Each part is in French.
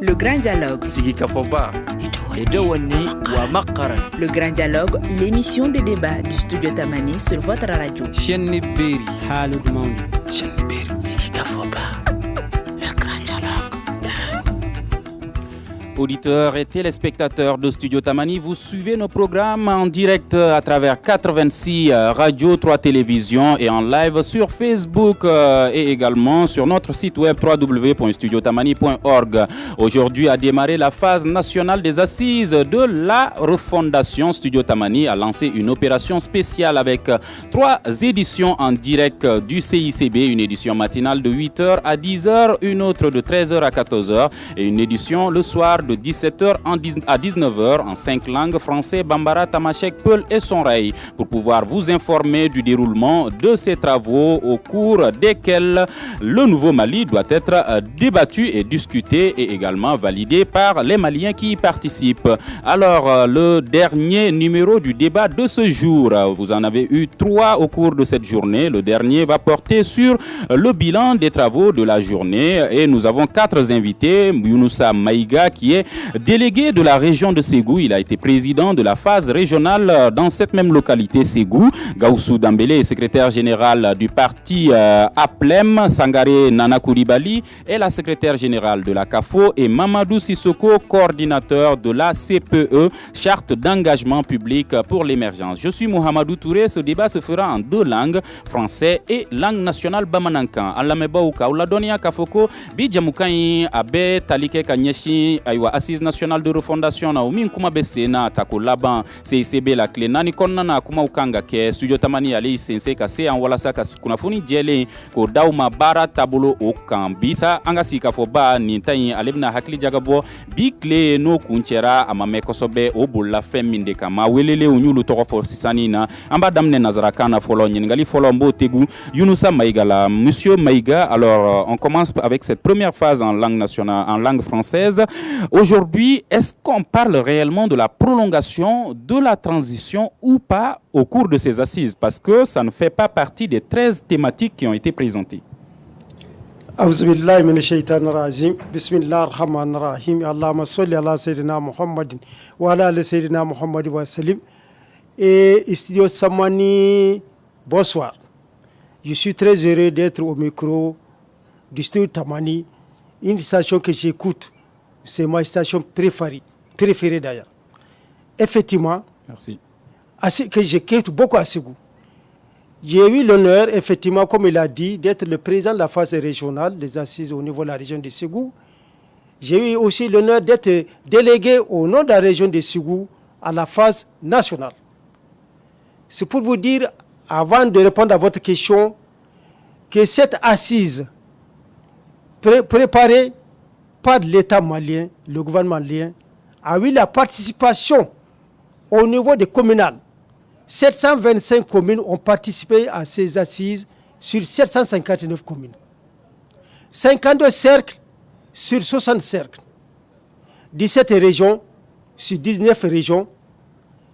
Le Grand Dialogue. Sigi Kafoba. Edouani Ouamakaran. Le Grand Dialogue, l'émission de débat du studio Tamani sur votre radio. Chenni Beri. Haloud Maouni. Chenni Beri. Sigi Kafoba. Le Grand Dialogue. Auditeurs et téléspectateurs de Studio Tamani, vous suivez nos programmes en direct à travers 86 radios, 3 télévisions et en live sur Facebook et également sur notre site web www.studiotamani.org. Aujourd'hui a démarré la phase nationale des assises de la refondation. Studio Tamani a lancé une opération spéciale avec 3 éditions en direct du CICB, une édition matinale de 8h à 10h, une autre de 13h à 14h et une édition le soir de 17h à 19h en 5 langues, français, bambara, tamashek, peul et sonrei, pour pouvoir vous informer du déroulement de ces travaux au cours desquels le nouveau Mali doit être débattu et discuté et également validé par les Maliens qui y participent. Alors, le dernier numéro du débat de ce jour, vous en avez eu 3 au cours de cette journée. Le dernier va porter sur le bilan des travaux de la journée et nous avons 4 invités. Younoussa Maïga qui est délégué de la région de Ségou. Il a été président de la phase régionale dans cette même localité Ségou. Gaoussou Dambélé est secrétaire général du parti APLEM. Sangaré Nana Koulibaly est la secrétaire générale de la CAFO et Mamadou Sissoko, coordinateur de la CPE, charte d'engagement public pour l'émergence. Je suis Mohamedou Touré. Ce débat se fera en 2 langues, français et langue nationale bamanankan. Alamebauka Ouladonia Kafoko Bidjamoukai Abe Talike Kanyeshi Aywa Assise nationale de refondation na umin kuma besena tako laban CICB la clé nani konna na kuma ukanga ke Studio Tamani ali sense ka se an wala saka kuna funi jele ko dauma bara tabulo o kan bisa anga sika fo ba ni tan alebna hakli jagabo bi clé no kunchera amame kosobe o bulla feminde kama welele unyulu to fo sisani na amba damne nazaraka na folo ngali folo mbo tegu Younoussa Maïga la monsieur Maïga. Alors on commence avec cette première phase en langue nationale, en langue française. Aujourd'hui, est-ce qu'on parle réellement de la prolongation de la transition ou pas au cours de ces assises? Parce que ça ne fait pas partie des 13 thématiques qui ont été présentées. Auzubillahi minash shaitanir rajim. Bismillahir rahmanir rahim. Allahumma salli ala sayyidina Muhammadin wa ala ali sayyidina Muhammad wa sallim. Et Studio Tamani, bonsoir. Je suis très heureux d'être au micro du Studio Tamani, une station que j'écoute. C'est ma station préférée d'ailleurs. Effectivement, merci. Que j'écoute beaucoup à Ségou. J'ai eu l'honneur, effectivement, comme il a dit, d'être le président de la phase régionale des assises au niveau de la région de Ségou. J'ai eu aussi l'honneur d'être délégué au nom de la région de Ségou à la phase nationale. C'est pour vous dire, avant de répondre à votre question, que cette assise préparée par l'État malien, le gouvernement malien, a eu la participation au niveau des communales. 725 communes ont participé à ces assises sur 759 communes. 52 cercles sur 60 cercles. 17 régions sur 19 régions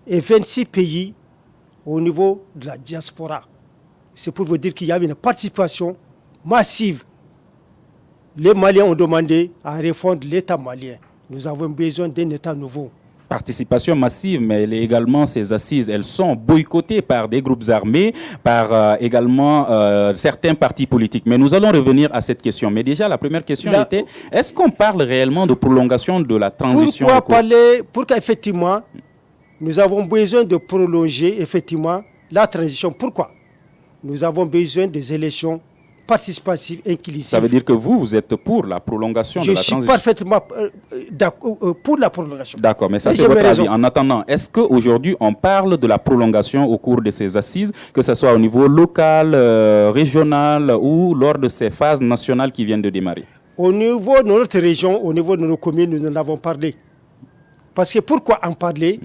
et 26 pays au niveau de la diaspora. C'est pour vous dire qu'il y a une participation massive. Les Maliens ont demandé à refondre l'État malien. Nous avons besoin d'un État nouveau. Participation massive, mais également ces assises, elles sont boycottées par des groupes armés, par également certains partis politiques. Mais nous allons revenir à cette question. Mais déjà, la première question était, est-ce qu'on parle réellement de prolongation de la transition? Pourquoi effectivement, nous avons besoin de prolonger effectivement la transition? Pourquoi? Nous avons besoin des élections participative, inclusive. Ça veut dire que vous êtes pour la prolongation de la transition? Je suis parfaitement pour la prolongation. D'accord, mais ça c'est votre avis. En attendant, est-ce qu'aujourd'hui on parle de la prolongation au cours de ces assises, que ce soit au niveau local, régional ou lors de ces phases nationales qui viennent de démarrer? Au niveau de notre région, au niveau de nos communes, nous en avons parlé. Parce que pourquoi en parler?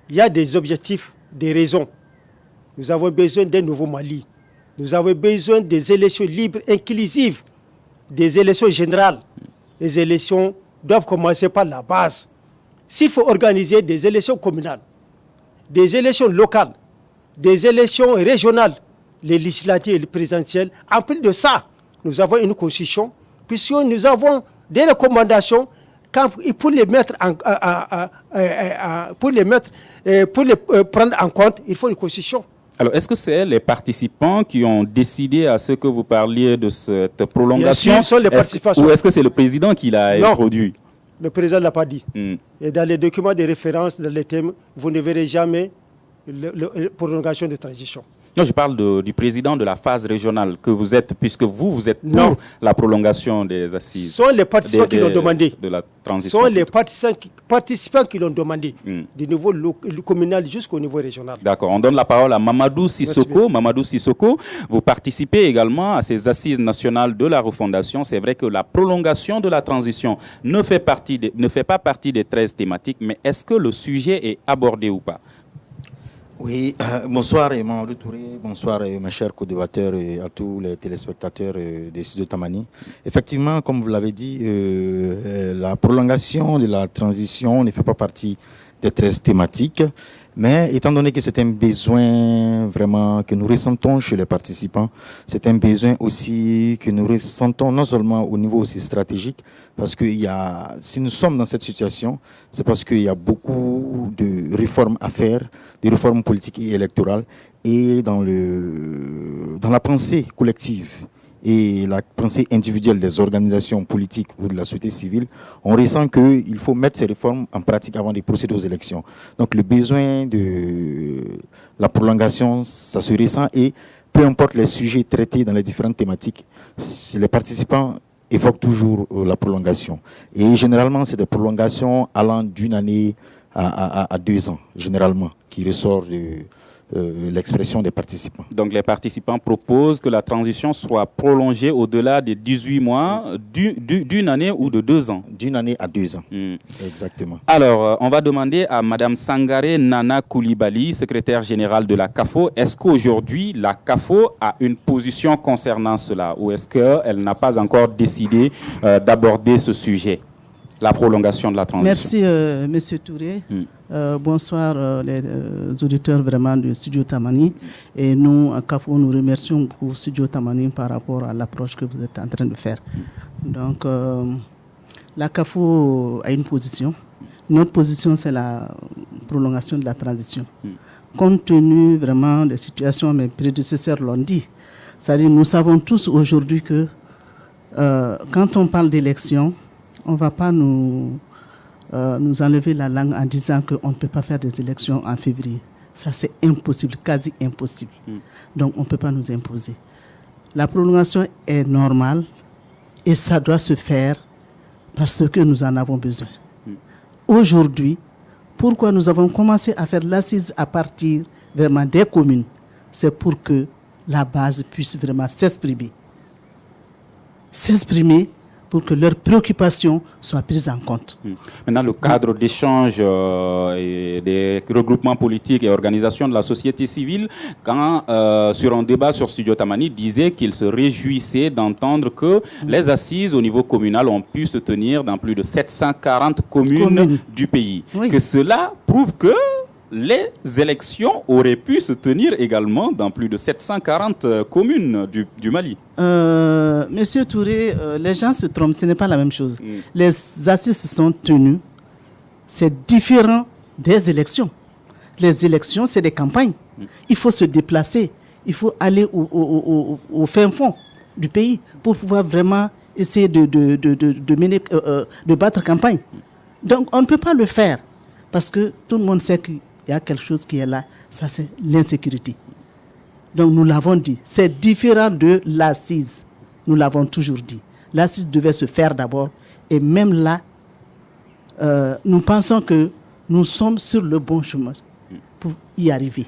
Il y a des objectifs, des raisons. Nous avons besoin d'un nouveau Mali. Nous avons besoin des élections libres, inclusives, des élections générales. Les élections doivent commencer par la base. S'il faut organiser des élections communales, des élections locales, des élections régionales, les législatives et les présidentielles, en plus de ça, nous avons une constitution, puisque nous avons des recommandations pour les mettre prendre en compte, il faut une constitution. Alors, est-ce que c'est les participants qui ont décidé à ce que vous parliez de cette prolongation? Bien sûr, ce sont les participants. Ou est-ce que c'est le président qui l'a introduit? Le président ne l'a pas dit. Et dans les documents de référence, dans les thèmes, vous ne verrez jamais la prolongation de transition. Non, je parle du président de la phase régionale que vous êtes, puisque vous êtes pour la prolongation des assises. Ce sont les participants qui l'ont demandé. De la transition. Ce sont les participants qui l'ont demandé, du niveau communal jusqu'au niveau régional. D'accord. On donne la parole à Mamadou Sissoko. Mamadou Sissoko, vous participez également à ces assises nationales de la refondation. C'est vrai que la prolongation de la transition ne fait pas partie des 13 thématiques, mais est-ce que le sujet est abordé ou pas? Oui, bonsoir Mamadou Touré, bonsoir mes chers co-débatteurs et à tous les téléspectateurs des studios Tamani. Effectivement, comme vous l'avez dit, la prolongation de la transition ne fait pas partie des 13 thématiques, mais étant donné que c'est un besoin vraiment que nous ressentons chez les participants, c'est un besoin aussi que nous ressentons non seulement au niveau aussi stratégique, parce que si nous sommes dans cette situation, c'est parce qu'il y a beaucoup de réformes à faire, des réformes politiques et électorales, et dans la pensée collective et la pensée individuelle des organisations politiques ou de la société civile, on ressent qu'il faut mettre ces réformes en pratique avant de procéder aux élections. Donc le besoin de la prolongation, ça se ressent, et peu importe les sujets traités dans les différentes thématiques, les participants évoquent toujours la prolongation. Et généralement, c'est des prolongations allant d'une année à 2 ans, généralement, qui ressort de l'expression des participants. Donc les participants proposent que la transition soit prolongée au-delà des 18 mois, d'une année ou de 2 ans. D'une année à 2 ans, exactement. Alors, on va demander à Mme Sangaré Nana Koulibaly, secrétaire générale de la CAFO, est-ce qu'aujourd'hui la CAFO a une position concernant cela, ou est-ce qu'elle n'a pas encore décidé d'aborder ce sujet, la prolongation de la transition? Merci, Monsieur Touré. Bonsoir les auditeurs vraiment du Studio Tamani. Et nous, à CAFO, nous remercions pour Studio Tamani par rapport à l'approche que vous êtes en train de faire. Donc, la CAFO a une position. Notre position, c'est la prolongation de la transition. Compte tenu vraiment des situations, mes prédécesseurs l'ont dit. C'est-à-dire, nous savons tous aujourd'hui que quand on parle d'élection, on ne va pas nous enlever la langue en disant qu'on ne peut pas faire des élections en février. Ça, c'est impossible, quasi impossible. Donc, on ne peut pas nous imposer. La prolongation est normale et ça doit se faire parce que nous en avons besoin. Aujourd'hui, pourquoi nous avons commencé à faire l'assise à partir vraiment des communes? C'est pour que la base puisse vraiment s'exprimer. S'exprimer pour que leurs préoccupations soient prises en compte. Maintenant, le cadre d'échange et des regroupements politiques et organisations de la société civile, quand sur un débat sur Studio Tamani, disait qu'il se réjouissait d'entendre que les assises au niveau communal ont pu se tenir dans plus de 740 communes du pays. Oui. Que cela prouve que les élections auraient pu se tenir également dans plus de 740 communes du Mali. Monsieur Touré, les gens se trompent, ce n'est pas la même chose. Les assises se sont tenues, c'est différent des élections. Les élections, c'est des campagnes. Il faut se déplacer, il faut aller au fin fond du pays pour pouvoir vraiment essayer de battre campagne. Donc on ne peut pas le faire parce que tout le monde sait qu'il y a quelque chose qui est là, ça c'est l'insécurité. Donc nous l'avons dit, c'est différent de l'assise. Nous l'avons toujours dit. L'assise devait se faire d'abord et même là, nous pensons que nous sommes sur le bon chemin pour y arriver.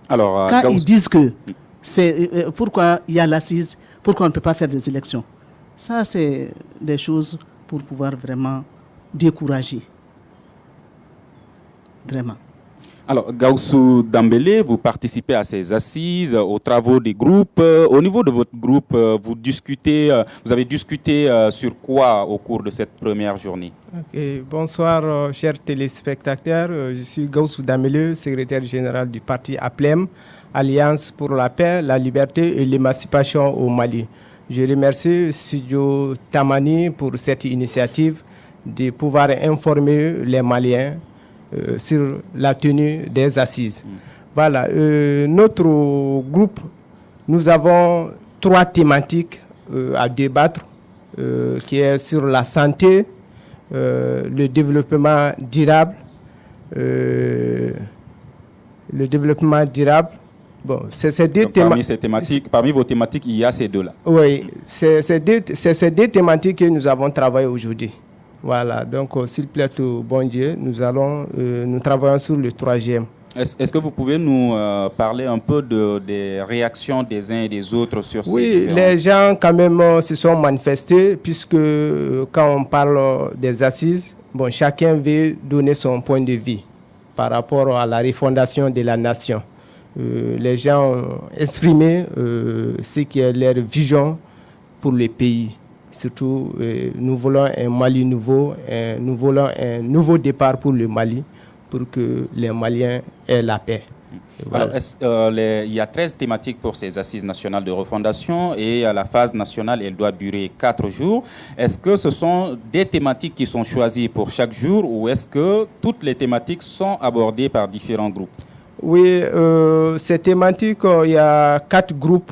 Alors, quand ils disent que c'est pourquoi il y a l'assise, pourquoi on ne peut pas faire des élections, ça c'est des choses pour pouvoir vraiment décourager. Vraiment. Alors, Gaussou Dambélé, vous participez à ces assises, aux travaux des groupes. Au niveau de votre groupe, vous avez discuté sur quoi au cours de cette première journée? Bonsoir, chers téléspectateurs. Je suis Gaussou Dambélé, secrétaire général du parti APLEM, Alliance pour la paix, la liberté et l'émancipation au Mali. Je remercie Studio Tamani pour cette initiative de pouvoir informer les Maliens sur la tenue des assises. Voilà, notre groupe, nous avons 3 thématiques à débattre, qui est sur la santé, le développement durable, Bon, c'est ces deux thématiques. Parmi vos thématiques, il y a ces deux-là. Oui, c'est ces deux thématiques que nous avons travaillé aujourd'hui. Voilà, donc s'il plaît au bon Dieu, nous travaillons sur le 3e. Est-ce que vous pouvez nous parler un peu des réactions des uns et des autres sur ces Oui, les gens quand même se sont manifestés, puisque quand on parle des assises, bon, chacun veut donner son point de vue par rapport à la refondation de la nation. Les gens ont exprimé ce qui est leur vision pour le pays. Surtout, nous voulons un Mali nouveau, nous voulons un nouveau départ pour le Mali, pour que les Maliens aient la paix. Voilà. Alors, il y a 13 thématiques pour ces assises nationales de refondation et la phase nationale, elle doit durer 4 jours. Est-ce que ce sont des thématiques qui sont choisies pour chaque jour ou est-ce que toutes les thématiques sont abordées par différents groupes? Oui, ces thématiques, il y a 4 groupes.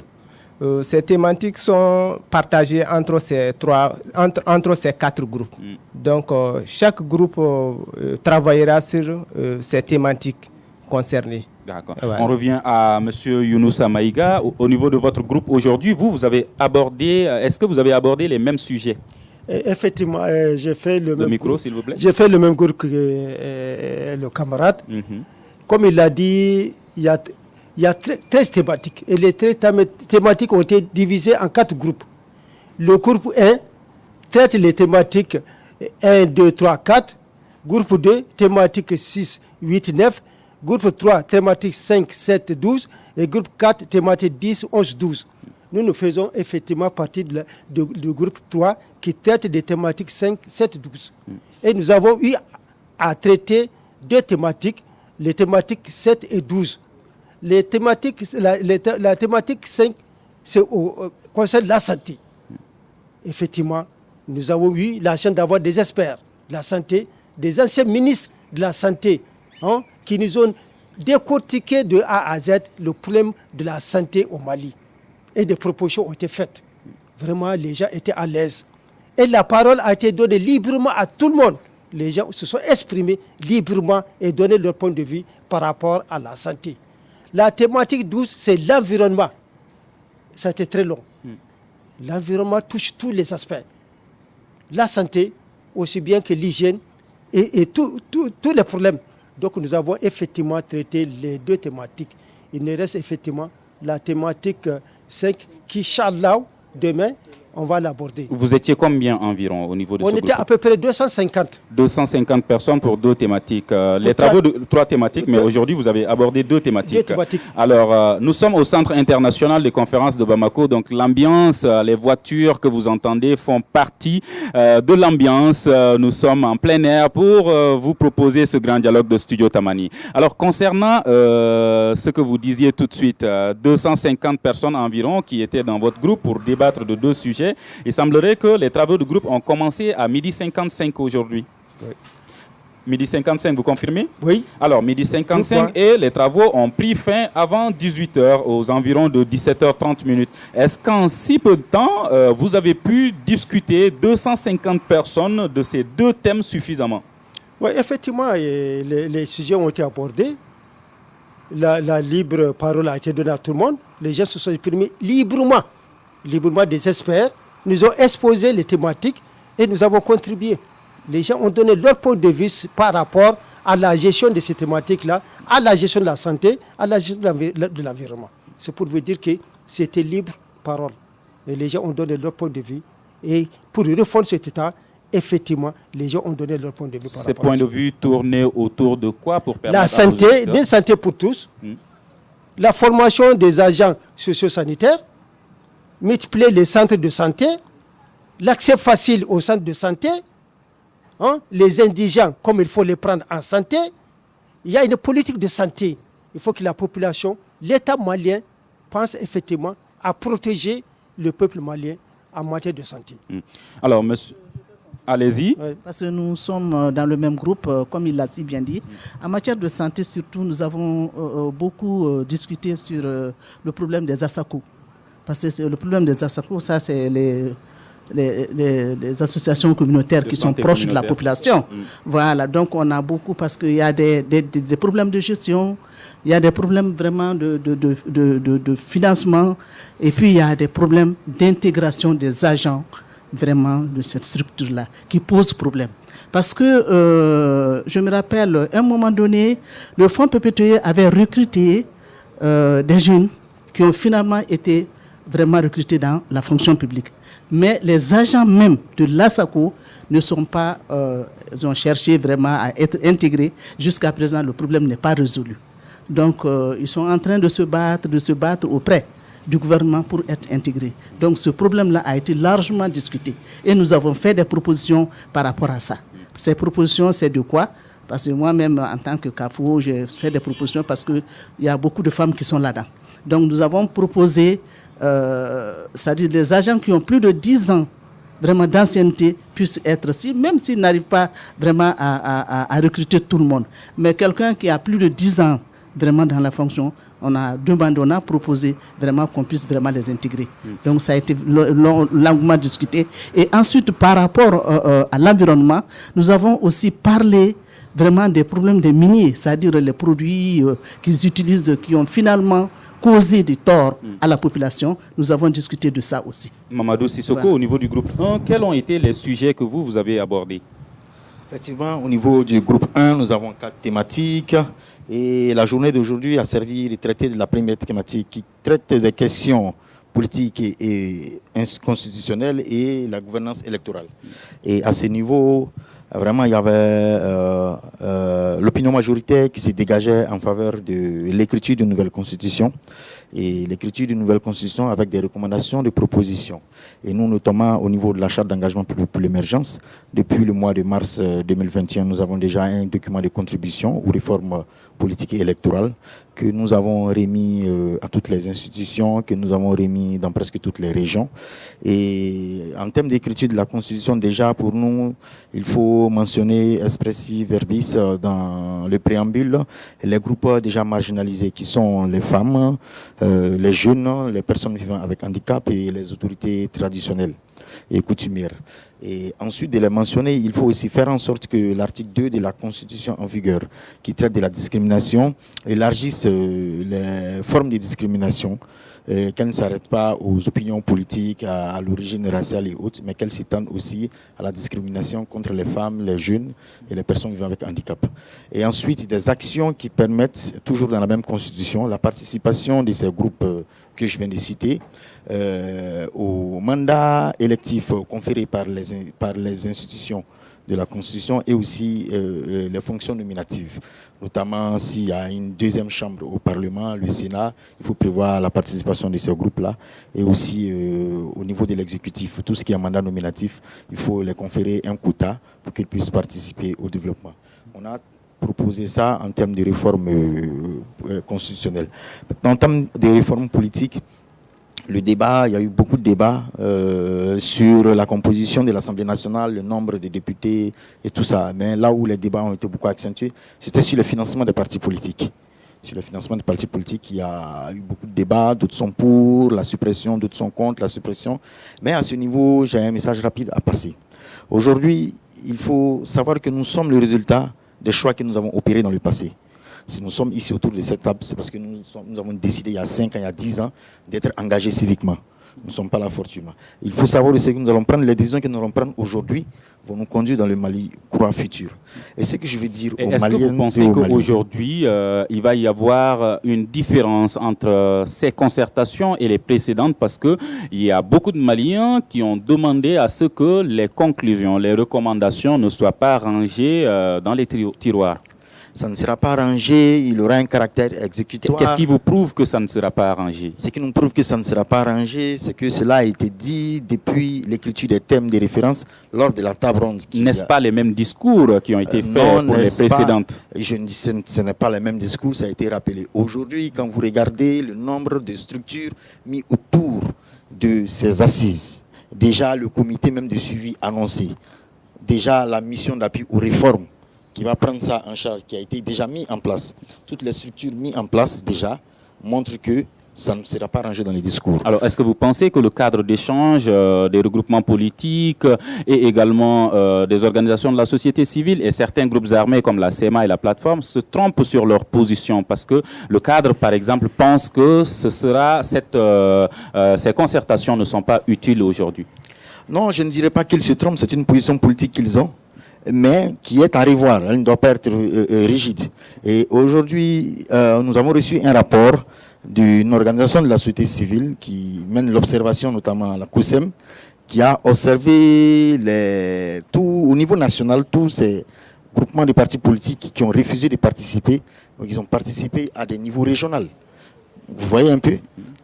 Ces thématiques sont partagées entre ces 4 groupes. Donc, chaque groupe travaillera sur ces thématiques concernées. D'accord. Ouais. On revient à M. Younoussa Maïga. Au niveau de votre groupe aujourd'hui, vous avez abordé, est-ce que vous avez abordé les mêmes sujets? Effectivement, j'ai fait le même micro, s'il vous plaît. J'ai fait le même groupe que le camarade. Comme il l'a dit, il y a 13 thématiques. Et les 13 thématiques ont été divisées en 4 groupes. Le groupe 1 traite les thématiques 1, 2, 3, 4. Groupe 2, thématiques 6, 8, 9. Groupe 3, thématiques 5, 7, 12. Et groupe 4, thématiques 10, 11, 12. Nous faisons effectivement partie du groupe 3 qui traite des thématiques 5, 7, 12. Et nous avons eu à traiter 2 thématiques, les thématiques 7 et 12. La thématique 5 concerne la santé. Effectivement, nous avons eu la chance d'avoir des experts de la santé, des anciens ministres de la santé, qui nous ont décortiqué de A à Z le problème de la santé au Mali. Et des propositions ont été faites. Vraiment, les gens étaient à l'aise. Et la parole a été donnée librement à tout le monde. Les gens se sont exprimés librement et donné leur point de vue par rapport à la santé. La thématique 12, c'est l'environnement. Ça a été très long. L'environnement touche tous les aspects. La santé, aussi bien que l'hygiène et tous les problèmes. Donc nous avons effectivement traité les 2 thématiques. Il nous reste effectivement la thématique 5 qui, Inch'Allah, demain, on va l'aborder. Vous étiez combien environ au niveau de ce groupe? On était à peu près 250. 250 personnes pour 2 thématiques. Les travaux de 3 thématiques, mais aujourd'hui vous avez abordé 2 thématiques. 2 thématiques. Alors, nous sommes au Centre international des conférences de Bamako, donc l'ambiance, les voitures que vous entendez font partie de l'ambiance. Nous sommes en plein air pour vous proposer ce grand dialogue de Studio Tamani. Alors, concernant ce que vous disiez tout de suite, 250 personnes environ qui étaient dans votre groupe pour débattre de 2 sujets. Il semblerait que les travaux du groupe ont commencé à 12h55 aujourd'hui. Oui. 12h55, vous confirmez? Oui. Alors, 12h55 et les travaux ont pris fin avant 18h, aux environs de 17h30. Est-ce qu'en si peu de temps, vous avez pu discuter 250 personnes de ces 2 thèmes suffisamment? Oui, effectivement, les sujets ont été abordés. La libre parole a été donnée à tout le monde. Les gens se sont exprimés librement des experts, nous ont exposé les thématiques et nous avons contribué. Les gens ont donné leur point de vue par rapport à la gestion de ces thématiques-là, à la gestion de la santé, à la gestion de l'environnement. C'est pour vous dire que c'était libre parole. Et les gens ont donné leur point de vue. Et pour refondre cet État, effectivement, les gens ont donné leur point de vue. Ces points de vue tournaient autour de quoi pour permettre la santé, d'une santé pour tous, la formation des agents socio-sanitaires, multiplier les centres de santé, l'accès facile aux centres de santé, les indigents, comme il faut les prendre en santé. Il y a une politique de santé. Il faut que la population, l'État malien, pense effectivement à protéger le peuple malien en matière de santé. Alors, monsieur, allez-y. Parce que nous sommes dans le même groupe, comme il l'a si bien dit. En matière de santé, surtout, nous avons beaucoup discuté sur le problème des ASACO. Parce que le problème des ASACO, ça, c'est les associations communautaires qui sont proches de la population. Voilà, donc on a beaucoup, parce qu'il y a des problèmes de gestion, il y a des problèmes vraiment de financement, et puis il y a des problèmes d'intégration des agents vraiment de cette structure-là qui posent problème. Parce que je me rappelle, à un moment donné, le Fonds PPTE avait recruté des jeunes qui ont finalement été vraiment recrutés dans la fonction publique. Mais les agents même de l'ASACO ne sont pas, ils ont cherché vraiment à être intégrés. Jusqu'à présent, le problème n'est pas résolu. Donc, ils sont en train de se battre auprès du gouvernement pour être intégrés. Donc, ce problème-là a été largement discuté. Et nous avons fait des propositions par rapport à ça. Ces propositions, c'est de quoi? Parce que moi-même, en tant que CAFO, j'ai fait des propositions parce qu'il y a beaucoup de femmes qui sont là-dedans. Donc, nous avons proposé, c'est-à-dire les agents qui ont plus de 10 ans vraiment d'ancienneté puissent être ici, même s'ils n'arrivent pas vraiment à recruter tout le monde. Mais quelqu'un qui a plus de 10 ans vraiment dans la fonction, on a proposé vraiment qu'on puisse vraiment les intégrer. Donc ça a été longuement discuté. Et ensuite, par rapport à l'environnement, nous avons aussi parlé vraiment des problèmes des miniers, c'est-à-dire les produits qu'ils utilisent, qui ont finalement causé du tort à la population. Nous avons discuté de ça aussi. Mamadou Sissoko, au niveau du groupe 1, quels ont été les sujets que vous avez abordés? Effectivement, au niveau du groupe 1, nous avons 4 thématiques. Et la journée d'aujourd'hui a servi de traiter de la première thématique qui traite des questions politiques et constitutionnelles et la gouvernance électorale. Et à ce niveau, vraiment, il y avait l'opinion majoritaire qui s'est dégagée en faveur de l'écriture d'une nouvelle constitution. Et l'écriture d'une nouvelle constitution avec des recommandations, des propositions. Et nous, notamment au niveau de la charte d'engagement pour l'émergence, depuis le mois de mars 2021, nous avons déjà un document de contribution aux réformes politiques et électorales que nous avons remis à toutes les institutions, que nous avons remis dans presque toutes les régions. Et en termes d'écriture de la Constitution, déjà pour nous, il faut mentionner expressis verbis dans le préambule les groupes déjà marginalisés qui sont les femmes, les jeunes, les personnes vivant avec handicap et les autorités traditionnelles et coutumières. Et ensuite de les mentionner, il faut aussi faire en sorte que l'article 2 de la Constitution en vigueur, qui traite de la discrimination, élargisse les formes de discrimination, qu'elle ne s'arrête pas aux opinions politiques, à l'origine raciale et autres, mais qu'elle s'étende aussi à la discrimination contre les femmes, les jeunes et les personnes vivant avec handicap. Et ensuite, des actions qui permettent, toujours dans la même Constitution, la participation de ces groupes que je viens de citer, au mandat électif conféré par les institutions de la Constitution et aussi les fonctions nominatives. Notamment s'il y a une deuxième chambre au Parlement, le Sénat, il faut prévoir la participation de ces groupes-là. Et aussi au niveau de l'exécutif, tout ce qui est mandat nominatif, il faut les conférer un quota pour qu'ils puissent participer au développement. On a proposé ça en termes de réformes constitutionnelles. En termes de réformes politiques, le débat, il y a eu beaucoup de débats sur la composition de l'Assemblée nationale, le nombre de députés et tout ça. Mais là où les débats ont été beaucoup accentués, c'était sur le financement des partis politiques. Sur le financement des partis politiques, il y a eu beaucoup de débats, d'autres sont pour la suppression, d'autres sont contre la suppression. Mais à ce niveau, j'ai un message rapide à passer. Aujourd'hui, il faut savoir que nous sommes le résultat des choix que nous avons opérés dans le passé. Si nous sommes ici autour de cette table, c'est parce que nous avons décidé il y a 5 ans, il y a 10 ans, d'être engagés civiquement. Nous ne sommes pas là fortuitement. Il faut savoir aussi que nous allons prendre les décisions que nous allons prendre aujourd'hui vont nous conduire dans le Mali courant futur. Et ce que je veux dire aux Maliens... Est-ce que vous pensez qu'aujourd'hui, il va y avoir une différence entre ces concertations et les précédentes? Parce qu'il y a beaucoup de Maliens qui ont demandé à ce que les conclusions, les recommandations ne soient pas rangées dans les tiroirs. Ça ne sera pas arrangé, il aura un caractère exécutoire. Qu'est-ce qui vous prouve que ça ne sera pas arrangé? Ce qui nous prouve que ça ne sera pas arrangé, c'est que cela a été dit depuis l'écriture des thèmes de référence lors de la table ronde. N'est-ce pas les mêmes discours qui ont été faits pour les précédentes? Je ne dis ce n'est pas les mêmes discours, ça a été rappelé. Aujourd'hui, quand vous regardez le nombre de structures mises autour de ces assises, déjà le comité même de suivi annoncé, déjà la mission d'appui aux réformes qui va prendre ça en charge, qui a été déjà mis en place, toutes les structures mises en place déjà montrent que ça ne sera pas rangé dans les discours. Alors, est-ce que vous pensez que le cadre d'échange des regroupements politiques et également des organisations de la société civile et certains groupes armés comme la CMA et la plateforme se trompent sur leur position parce que le cadre, par exemple, pense que ces concertations ne sont pas utiles aujourd'hui? Non, je ne dirais pas qu'ils se trompent, c'est une position politique qu'ils ont, mais qui est à revoir, elle ne doit pas être rigide. Et aujourd'hui, nous avons reçu un rapport d'une organisation de la société civile qui mène l'observation, notamment à la COUSEM, qui a observé au niveau national tous ces groupements de partis politiques qui ont refusé de participer. Donc ils ont participé à des niveaux régionaux. Vous voyez un peu,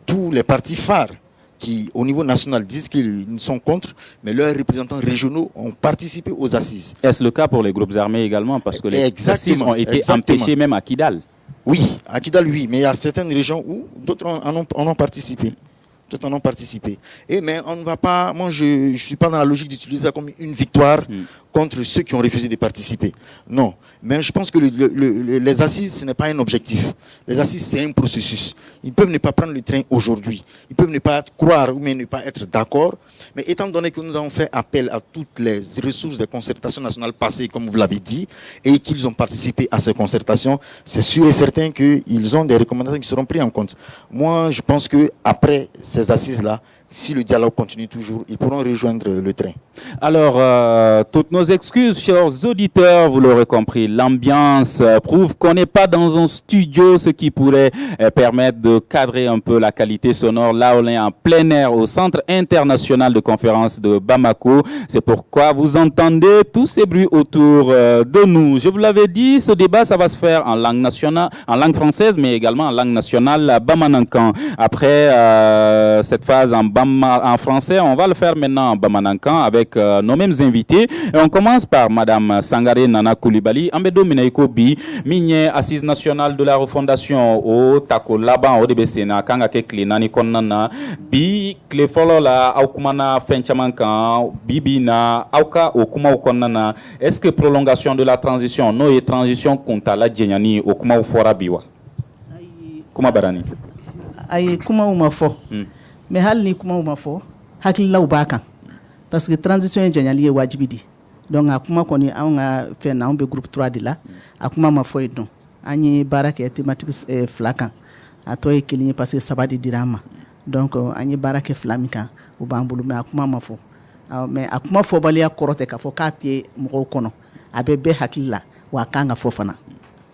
tous les partis phares qui, au niveau national, disent qu'ils sont contre, mais leurs représentants régionaux ont participé aux assises. Est-ce le cas pour les groupes armés également? Parce que les assises ont été empêchées même à Kidal. Oui, à Kidal, oui, mais il y a certaines régions où d'autres en ont participé. D'autres en ont participé. Mais on ne va pas, moi je ne suis pas dans la logique d'utiliser ça comme une victoire contre ceux qui ont refusé de participer. Non, mais je pense que les assises, ce n'est pas un objectif. Les assises, c'est un processus. Ils peuvent ne pas prendre le train aujourd'hui. Ils peuvent ne pas croire ou ne pas être d'accord. Mais étant donné que nous avons fait appel à toutes les ressources des concertations nationales passées, comme vous l'avez dit, et qu'ils ont participé à ces concertations, c'est sûr et certain qu'ils ont des recommandations qui seront prises en compte. Moi, je pense qu'après ces assises-là, si le dialogue continue toujours, ils pourront rejoindre le train. Alors, toutes nos excuses, chers auditeurs, vous l'aurez compris, l'ambiance prouve qu'on n'est pas dans un studio, ce qui pourrait permettre de cadrer un peu la qualité sonore. Là, on est en plein air au Centre international de conférence de Bamako. C'est pourquoi vous entendez tous ces bruits autour de nous. Je vous l'avais dit, ce débat, ça va se faire en langue nationale, en langue française, mais également en langue nationale bamanankan. Après cette phase en français, on va le faire maintenant en bamanankan avec nos mêmes invités. Et on commence par Madame Sangaré Nana Koulibaly, Ambedo Minaiko Bi, Migne assise nationale de la refondation au Tako Laban au DBCna, Kangake Klinani Konana, Bi Klefolola, Aukumana Fenchamankan, Bibina, Auka Okuma Okonana. Est-ce que prolongation de la transition, no et transition Kuntala Djenyani, Okuma Ufora Biwa? Kuma Barani? Aïe, Kuma Umafo. Mais hal ni Kuma Umafo, Hakila Ubaka. Parce que transition est géniale wajibidi. Donc à comment qu'on a fait un groupe 3 de là, à comment ma foi non. Ani barak est thématique flacan. À toi et qu'il n'y parce que ça va de dirama. Donc ani barak est flamica ou bamboulou mais à comment ma foi. Mais à comment faut balayer à corote qu'à faut quartier moukono. À bébé hakila ou à kanga fofana.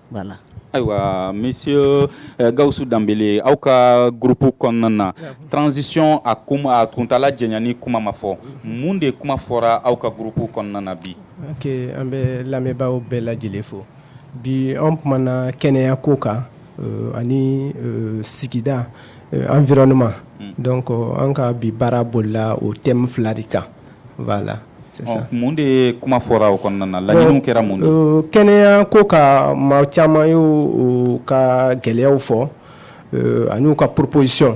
Voilà. Aywa, monsieur Gaussou Dambélé, auka groupe konana transition à kuma kuntala djenyani kuma mafo munde kuma fora auka groupe konana bi. Ok, ambe lameba o bela jilefo bi mana kenya koka ani sikida environnement donc anka bi barabola au thème flarika voilà. Munde kuma fora o konana la nyinu kera munde kenya koka ma chama yo ka gelew fo anu ka proposition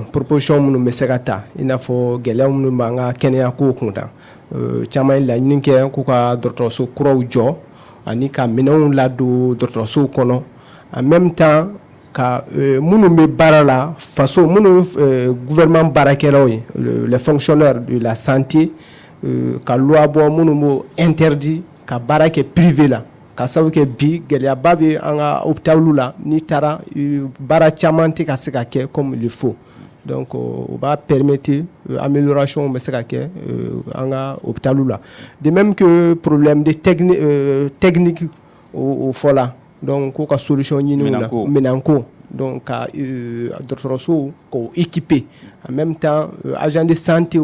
munu mesekata ina fo gelew munu banga kenya ko kunta chama la nyinu ke ko ka docteur so kro jo ani ka minon la do docteur so kono en même temps ka munu me barala façon munu gouvernement barakelo les fonctionnaires de la santé ka loi bo munu interdit ka barake privé la ka sabu ke bi gelia babi anga hôpitalu la ni tara bara chamante ka se ka ke comme il faut donc on va permettre amélioration mais se ka ke anga hôpitalu la de même que problème de technique au fola donc ko ka solution ni la menanko donc ka docteur so ko équipé en même temps agent de santé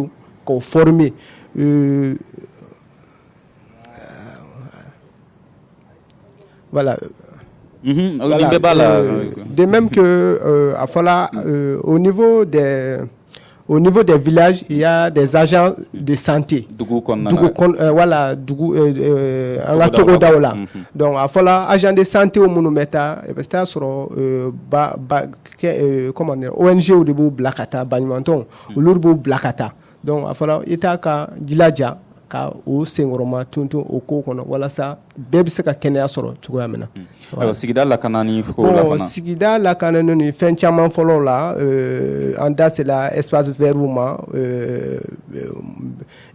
ko formé. Voilà. Voilà. De même que au niveau des villages, il y a des agents de santé. Voilà, donc agent de santé au monometa, sur comment dire ONG de b'o bila ka taa baɲumantɔn olu de b'o bila ka taa donc a fɔra État ka jilaja ka o senkɔrɔma tuntun o ko kɔnɔ walasa bɛɛ bɛ se ka kɛnɛya sɔrɔ cogoya min na. sigida lakanani ko la fana sigida lakanani ni fɛn caman fɔlɔ la an da sera espace vert ma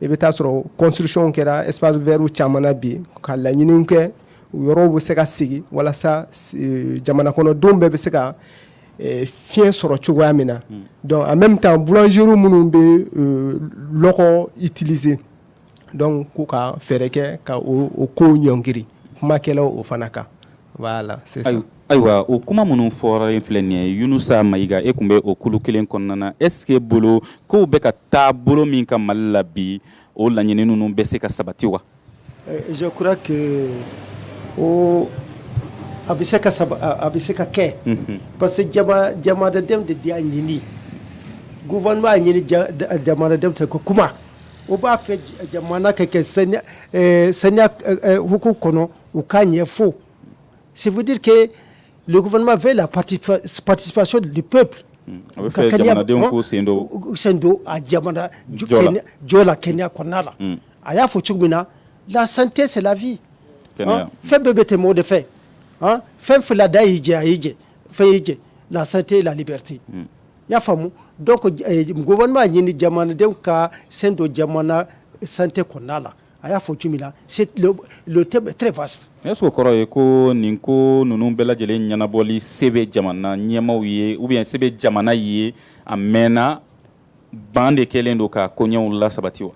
i bɛ taa sɔrɔ construction kɛra espace vert caman na bi ka laɲiniw kɛ yɔrɔw bɛ se ka sigi walasa jamana kɔnɔdenw bɛɛ bɛ se ka fiɲɛ sɔrɔ cogoya min na donc en même temps boulangerie minnu bɛ lɔgɔ utiliser donc k'u ka fɛɛrɛ kɛ ka o kow ɲɔngiri kumakɛlaw o fana kan. Voilà, c'est ça. Ayiwa o kuma minnu fɔra in filɛ nin ye Yunusa Mayiga e kun bɛ o kulu kelen kɔnɔna na est-ce que bolo kow bɛ ka taa bolo min ka Mali la bi o laɲini ninnu bɛ se ka sabati wa? Je crois que a bɛ se ka kɛ parce que jamanadenw de y'a ɲini gouvernement y'a ɲini jamanadenw fɛ ko kuma o b'a fɛ jamana ka kɛ saniya hukumu kɔnɔ u k'a ɲɛfɔ. Ça veut dire que le gouvernement veut la participation du peuple. La santé, c'est la vie. La santé et la liberté. Donc, le gouvernement a santé c'est le thème est très vaste. Est-ce que kɔrɔ ye ko nin ko ninnu bɛɛ lajɛlen ɲɛnabɔli se bɛ jamana ɲɛmaw ye ou bien se bɛ jamana ye a mɛnna ban de kɛlen don ka koɲɛw lasabati wa?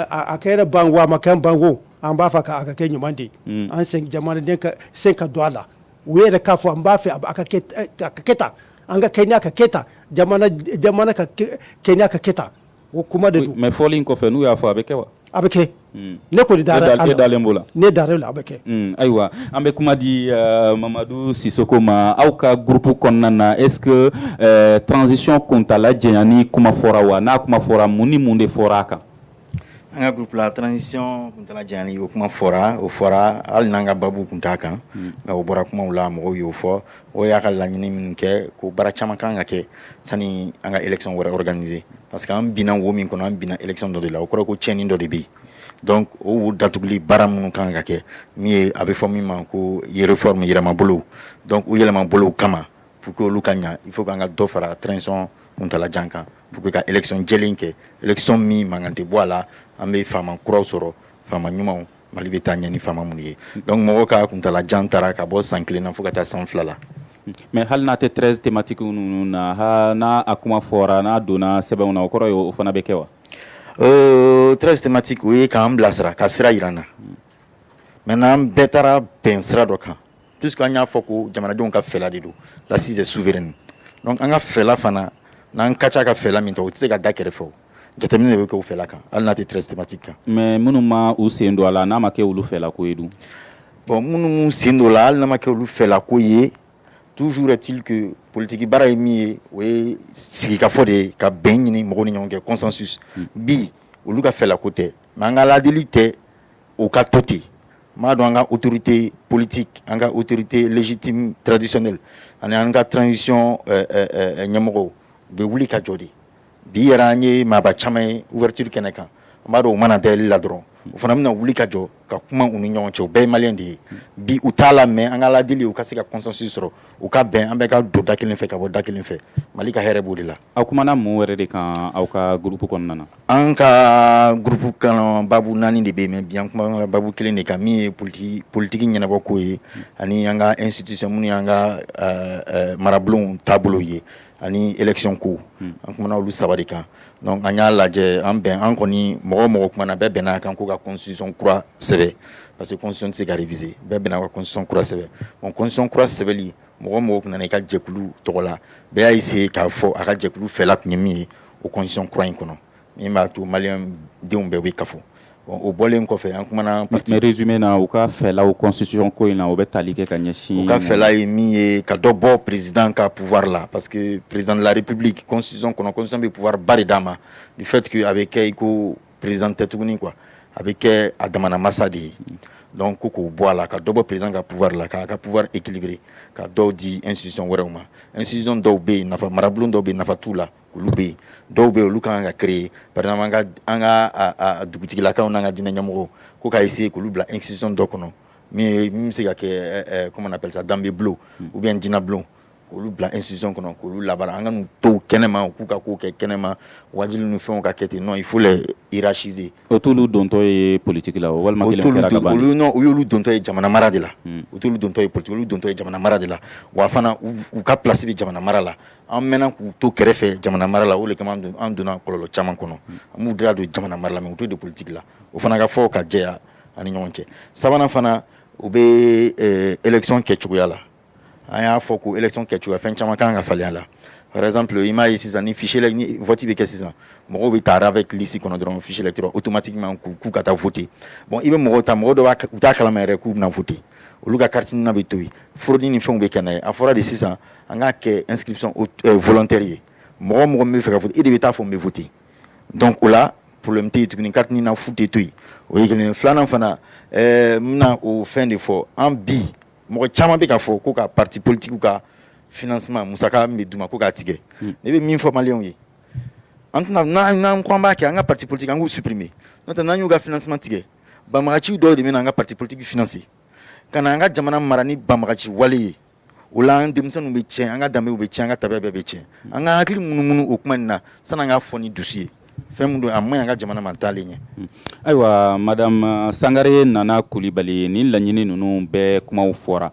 A kɛra ban wa a ma kɛ ban wo an b'a fɛ a ka kɛ ɲuman de ye an jamanaden ka sen ka don a la u yɛrɛ k'a fɔ an b'a fɛ a ka kɛ tan an ka kɛnɛya ka kɛ tan jamana ka kɛnɛya ka kɛ tan o kuma de don. Mais fɔli in kɔfɛ n'u y'a fɔ a bɛ kɛ wa? A bɛ kɛ ne ko dalen b'o la ne dar'o la a bɛ kɛ. Ayiwa an bɛ kuma di Mamadu Sisoko ma aw ka groupe kɔnɔna na est-ce que transition kuntala jɛnyani kuma fɔra wa n'a kuma fɔra mun ni mun de fɔra a kan? An ka groupe la transition kuntala jɛnyani o kuma fɔra hali n'an ka babu kun t'a kan nka o bɔra kumaw la mɔgɔw y'o fɔ o y'a ka laɲini min kɛ ko baara caman kan ka kɛ sani an ka élection wɛrɛ organiser parce que an binna wo min kɔnɔ an binna élection dɔ de la o kɔrɔ ko tiɲɛni dɔ de bɛ yen donc o wo datuguli baara minnu kan ka kɛ min ye a bɛ fɔ min ma ko réforme yɛlɛmabolow donc o yɛlɛmabolow kama pour que olu ka ɲa il faut k'an ka dɔ fara transition kuntalajan kan pour que ka élection jɛlen kɛ élection min mankan tɛ bɔ a la an bɛ faama kuraw sɔrɔ faama ɲumanw Mali bɛ taa ɲɛ ni faama minnu ye donc mɔgɔw ka kuntalajan taara ka bɔ san 1 na fo ka taa san 2 la. Mais hali n'a tɛ 13 thématiques ninnu na n'a a kuma fɔra n'a donna sɛbɛnw na o kɔrɔ ye o fana bɛ kɛ wa? 13 thématiques o ye k'an bilasira ka sira yira n na maintenant an bɛɛ taara bɛn sira dɔ kan puisque an y'a fɔ ko jamanadenw ka fɛla de don l'assise est souveraine donc an ka fɛla fana n'an ka ca ka fɛla min ta o tɛ se ka da kɛrɛfɛ o jateminɛ de bɛ kɛ o fɛla kan hali n'a tɛ 13 thématiques kan. Mais minnu ma u sen don a la n'a ma kɛ olu fɛla ko ye dun? Bon minnu sen don la hali n'a ma kɛ olu fɛla ko ye toujours est-il que politique baara ye min ye o ye sigikafɔ de ye ka bɛn ɲini mɔgɔw ni ɲɔgɔn cɛ consensus bi olu ka fɛla ko tɛ mais an ka ladeli tɛ o ka to ten m'a dɔn an ka autorité politique an ka autorité légitime traditionnelle ani an ka transition ɲɛmɔgɔw u bɛ wuli ka jɔ de bi yɛrɛ an ye maaba caman ye ouverture kɛnɛ kan an b'a dɔn o mana dayɛli la dɔrɔn o fana bɛna wuli ka jɔ ka kuma u ni ɲɔgɔn cɛ o bɛɛ ye maliyɛn de ye bi u t'a la mɛ an ka ladeli u ka se ka consensus sɔrɔ u ka bɛn an bɛɛ ka don da kelen fɛ ka bɔ da kelen fɛ Mali ka hɛrɛ b'o de la. Aw kumana mun wɛrɛ de kan aw ka groupe kɔnɔna na? An ka groupe kan babu 4 de bɛ yen mɛ bi an kuma babu 1 de kan min ye politique ɲɛnabɔ ko ye ani an ka institution minnu y'an ka marabulonw taabolo ye ani élection ko an kumana olu 3 de kan donc an y'a lajɛ an bɛn an kɔni mɔgɔ kumana bɛɛ bɛnna kan ko ka constitution kura sɛbɛ parce que constitution tɛ se ka réviser bɛɛ bɛnna ka constitution kura sɛbɛ bon constitution kura sɛbɛli mɔgɔ kun nana i ka jɛkulu tɔgɔ la bɛɛ y'a essayer k'a fɔ a ka jɛkulu fɛla tun ye min ye o constitution kura in kɔnɔ min b'a to maliyɛn denw bɛɛ bɛ kafo bon o bɔlen kɔfɛ an kumana mais résumé na u ka fɛlaw constitution ko in na o bɛ tali kɛ ka ɲɛsin u ka fɛla ye min ye ka dɔ bɔ président ka pouvoir la parce que président de la république constitution kɔnɔ constitution bɛ pouvoir ba de d'a ma du fait que a bɛ kɛ i ko président tɛ tuguni quoi a bɛ kɛ a damana masa de ye donc ko boit la ka dobo président ka pouvoir la ka pouvoir équilibré ka do di institution wérema institution do be nafa marablon do be nafa tula olu be do be olu kan ka créer par exemple anga dugutigi la ka on anga dina nyamo ko ka essayer ko lubla institution do kono mais même c'est que comment on appelle ça dambe bleu ou bien dina bleu olu bla institution kono ko lu labara anga nu to kenema ku ka ko ke kenema wajil nu fon ka kete non il faut les hiérarchiser otulu donto e politique la wal makele kera ka olu non olu donto e jamana mara de la otulu donto e politique olu donto e jamana mara de la wa fana u ka place bi jamana mara la en mena ku to kerefe jamana mara la ole kama an dona kololo chaman kono mu dira do jamana mara la mais to de politique la o fana ka fo ka jeya ani nyonche sabana fana u be élection ke chuya la aya faut que élection que tu as fait chama kan ga falen la par exemple ima ici ça ni fichier là ni vote be qu'est-ce ça mo be tar avec l'ici qu'on a dans fichier électoral automatiquement ku ka ta voter bon ibe mo ta mo do wa ta kala mere ku na voter o luga carte na be toy fraude ni fon be kana a fora de 600 anga ke inscription volontaire mo me faire voter et de ta fo me voter donc là pour le mti tu ni carte ni na voter toy o yele flana fana na au fin de fois en bi mo chama be ka fo ko ka parti politique ko ka financement musaka meduma ko ka tige ne be min fo malion yi antna na kwamba ke anga parti politique angu supprimer nota na nyuga financement tige ba magachi do de mina anga parti politique financer kana anga jamana marani ba magachi wali ulan dimsanu be chen anga dambe be chen anga tabe be chen anga akili munu okmanna sana anga foni dossier femundo amman anga jamana mentale nye aywa madame Sangare Nana Coulibaly ni laɲini nunu bɛɛ kumaw fɔra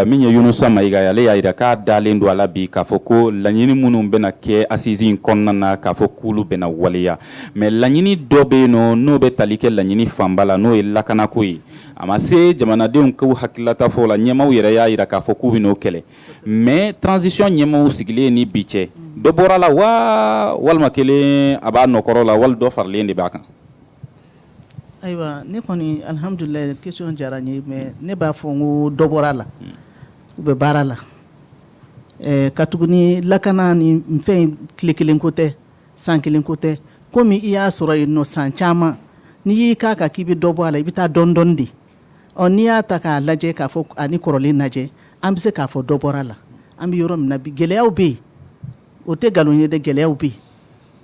min ye Yunusa Mayiga ale y'a yira k'a dalen don a la bi k'a fɔ ko laɲini minnu bɛna kɛ assise in kɔnɔna na k'a fɔ k'olu bɛna waleya mais laɲini dɔ bɛ yen nɔ n'o bɛ tali kɛ laɲini fanba la n'o ye lakanako ye a ma se jamanadenw k'u hakililata fɔ la ɲɛmaw yɛrɛ y'a yira k'a fɔ k'u bɛn'o kɛlɛ mais transition ɲɛmaw sigilen ni bi cɛ dɔ bɔra la wa walima kelen a b'a nɔkɔrɔ la wali dɔ faralen de b'a kan. Ayiwa ne kɔni alhamdulilayi question diyara n ye mais ne b'a fɔ n ko dɔ bɔra la u bɛ baara la ka tuguni lakana ni fɛn tile kelen ko tɛ san kelen ko tɛ komi i y'a sɔrɔ yen nɔ san caman n'i y'i k'a kan k'i bɛ dɔ bɔ a la i bɛ taa dɔɔni dɔɔni de n'i y'a ta k'a lajɛ k'a fɔ ani kɔrɔlen lajɛ an bɛ se k'a fɔ dɔ bɔra a la an bɛ yɔrɔ min na bi gɛlɛyaw bɛ yen o tɛ nkalon ye dɛ gɛlɛyaw bɛ yen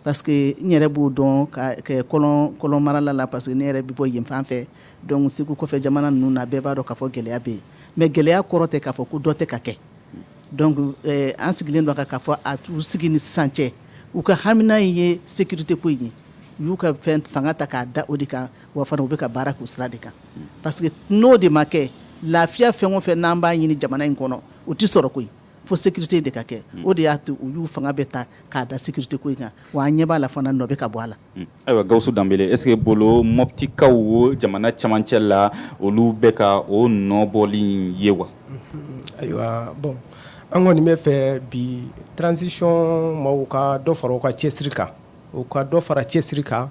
parce que n yɛrɛ b'o dɔn ka kɛ kɔlɔn marala la parce que ne yɛrɛ bɛ bɔ yen fan fɛ donc Segu kɔfɛ jamana ninnu na bɛɛ b'a dɔn k'a fɔ gɛlɛya bɛ yen mais gɛlɛya kɔrɔ tɛ k'a fɔ ko dɔ tɛ ka kɛ donc an sigilen don k'a fɔ a t'u sigi ni sisan cɛ u ka hamina ye sécurité ko in ye u y'u ka fɛn fanga ta k'a da o de kan wa fana u bɛ ka baara k'u sira de kan parce que n'o de ma kɛ lafiya fɛn o fɛn n'an b'a ɲini jamana in kɔnɔ o tɛ sɔrɔ koyi fo sécurité de ka kɛ o de y'a to u y'u fanga bɛ ta k'a da sécurité ko in kan wa an ɲɛ b'a la fana nɔ bɛ ka bɔ a la. Ayiwa Gawusu Danbele est ce que bolo mɔptikaw jamana camancɛ la olu bɛ ka o nɔ bɔli ye wa. Ayiwa bon an kɔni bɛ fɛ bi transition maaw ka dɔ fara u ka cɛsiri kan u ka dɔ fara cɛsiri kan